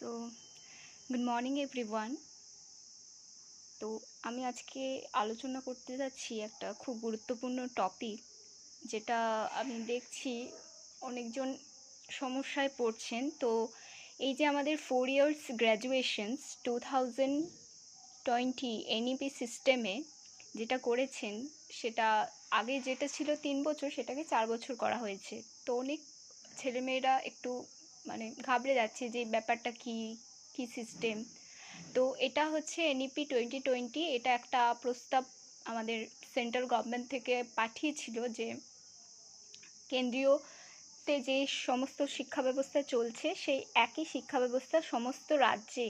So good morning everyone. তো আমি আজকে আলোচনা করতে যাচ্ছি একটা খুব গুরুত্বপূর্ণ টপিক, যেটা আমি দেখছি অনেকজন সমস্যায় পড়ছেন। তো এই যে আমাদের 4 ইয়ার্স গ্র্যাজুয়েশনস 2020 এনইপি সিস্টেমে যেটা করেছেন, সেটা আগে যেটা ছিল 3 বছর সেটাকে 4 বছর করা হয়েছে। তো অনেক ছেলেমেয়েরা একটু ঘাবড়ে যাচ্ছে যে ব্যাপারটা কি সিস্টেম। তো এটা হচ্ছে এনইপি 2020, এটা একটা প্রস্তাব আমাদের সেন্ট্রাল গভর্নমেন্ট থেকে পাঠিয়েছিল যে কেন্দ্রীয়তে যে সমস্ত শিক্ষা ব্যবস্থা চলছে সেই একই শিক্ষা ব্যবস্থা সমস্ত রাজ্যে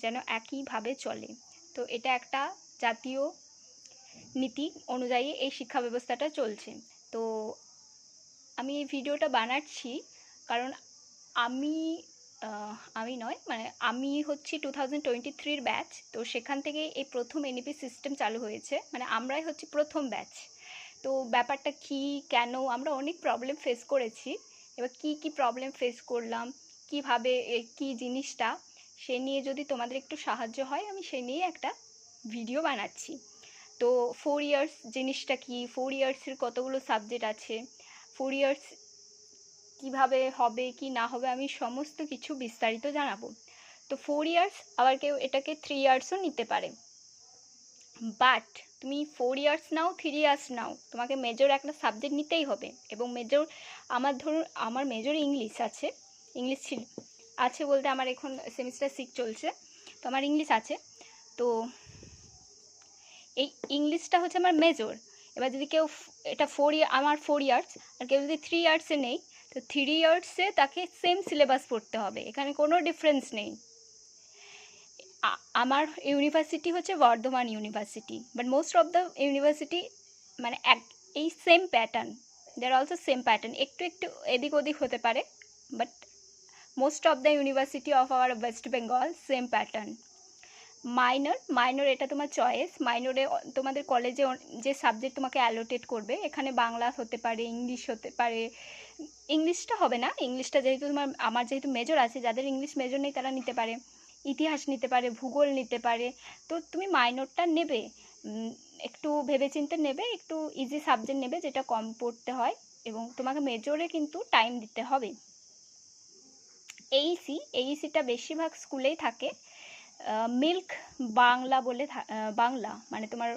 যেন একইভাবে চলে। তো এটা একটা জাতীয় নীতি অনুযায়ী এই শিক্ষা ব্যবস্থাটা চলছে। তো আমি এই ভিডিওটা বানাচ্ছি কারণ আমি আমি হচ্ছি 2023 ব্যাচ। তো সেখান থেকে এই প্রথম এনইপি সিস্টেম চালু হয়েছে, আমরাই হচ্ছি প্রথম ব্যাচ। তো ব্যাপারটা কি, কেন, আমরা অনেক প্রবলেম ফেস করেছি। এবার কি প্রবলেম ফেস করলাম, কিভাবে কি জিনিসটা, সে নিয়ে যদি তোমাদের একটু সাহায্য হয় আমি সে নিয়ে একটা ভিডিও বানাচ্ছি। তো 4 ইয়ার্স জিনিসটা কি, 4 ইয়ার্সের কতগুলো সাবজেক্ট আছে, 4 ইয়ার্স কিভাবে হবে কি না হবে, আমি সমস্ত কিছু বিস্তারিত জানাবো। তো 4 ইয়ার্স, আবার কেউ এটাকে 3 ইয়ার্সও নিতে পারে। বাট তুমি 4 ইয়ার্স নাও 3 ইয়ার্স নাও, তোমাকে মেজর একটা সাবজেক্ট নিতেই হবে। এবং মেজর আমার মেজর ইংলিশ আছে। ইংলিশ আছে বলতে আমার এখন সেমিস্টার 6 চলছে, তো আমার ইংলিশ আছে। তো এই ইংলিশটা হচ্ছে আমার মেজর। এবার যদি কেউ এটা আমার 4 ইয়ার্স, আর কেউ যদি 3 ইয়ার্সে নেই, তো 3 ইয়ার্সে তাকে সেম সিলেবাস পড়তে হবে, এখানে কোনো ডিফারেন্স নেই। আমার ইউনিভার্সিটি হচ্ছে Bardhaman university, but most of the university এই সেম প্যাটার্ন, দেয়ার অলসো সেম প্যাটার্ন, একটু এদিক ওদিক হতে পারে, but most of the university of our West Bengal same pattern. Minor এটা তোমার চয়েস। মাইনরে তোমাদের কলেজে যে সাবজেক্ট তোমাকে অ্যালোটেট করবে, এখানে বাংলা হতে পারে, ইংলিশ হতে পারে। ইংলিশটা হবে না, ইংলিশটা যেহেতু আমার যেহেতু মেজর আছে, যাদের ইংলিশ মেজর নেই তারা নিতে পারে, ইতিহাস নিতে পারে, ভূগোল নিতে পারে। তো তুমি মাইনরটা নেবে, একটু ভেবেচিন্তে নেবে, একটু ইজি সাবজেক্ট নেবে যেটা কম পড়তে হয়, এবং তোমাকে মেজরে কিন্তু টাইম দিতে হবে। এইসিটা বেশিরভাগ স্কুলেই থাকে, মিল্ক বাংলা বলে, বাংলা তোমার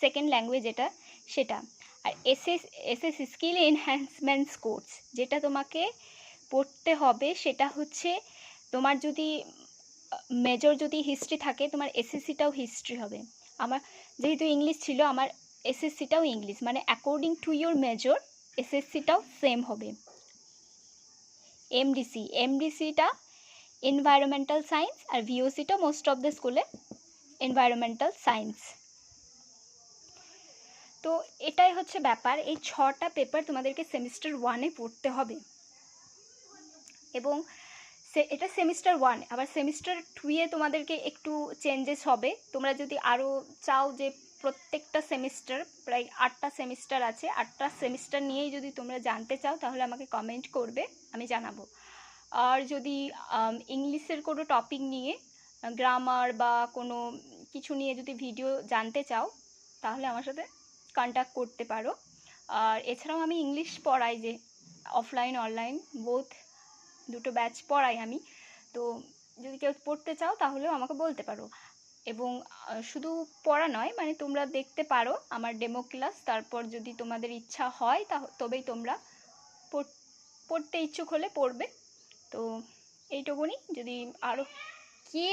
সেকেন্ড ল্যাঙ্গুয়েজ এটা, সেটা। আর এসএস স্কিল এনহ্যান্সমেন্টস কোর্স যেটা তোমাকে পড়তে হবে, সেটা হচ্ছে তোমার যদি মেজর যদি হিস্ট্রি থাকে, তোমার এসএসসিটাও হিস্ট্রি হবে। আমার যেহেতু ইংলিশ ছিল, আমার এসএসসিটাও English, according to your major এসএসসিটাও সেম হবে। এমডিসিটা এনভায়রনমেন্টাল সায়েন্স, আর ভিওসিটা মোস্ট অফ দ্য স্কুলে এনভায়রনমেন্টাল সায়েন্স। তো এটাই হচ্ছে ব্যাপার। এই 6টা পেপার তোমাদেরকে সেমিস্টার 1-এ পড়তে হবে, এবং এটা সেমিস্টার 1। আবার সেমিস্টার 2-এ তোমাদেরকে একটু চেঞ্জেস হবে। তোমরা যদি আরও চাও যে প্রত্যেকটা সেমিস্টার, প্রায় 8টা সেমিস্টার আছে, 8টা সেমিস্টার নিয়েই যদি তোমরা জানতে চাও, তাহলে আমাকে কমেন্ট করবে, আমি জানাবো। আর যদি ইংলিশের কোনো টপিক নিয়ে, গ্রামার বা কোনো কিছু নিয়ে যদি ভিডিও জানতে চাও, তাহলে আমার সাথে কন্ট্যাক্ট করতে পারো। আর এছাড়াও আমি ইংলিশ পড়াই, যে অফলাইন অনলাইন বোথ দুটো ব্যাচ পড়াই আমি। তো যদি কেউ পড়তে চাও তাহলেও আমাকে বলতে পারো। এবং শুধু পড়া নয়, তোমরা দেখতে পারো আমার ডেমো ক্লাস, তারপর যদি তোমাদের ইচ্ছা হয় তবেই তোমরা পড়তে ইচ্ছুক হলে পড়বে। তো এইটুকুনি। যদি আরও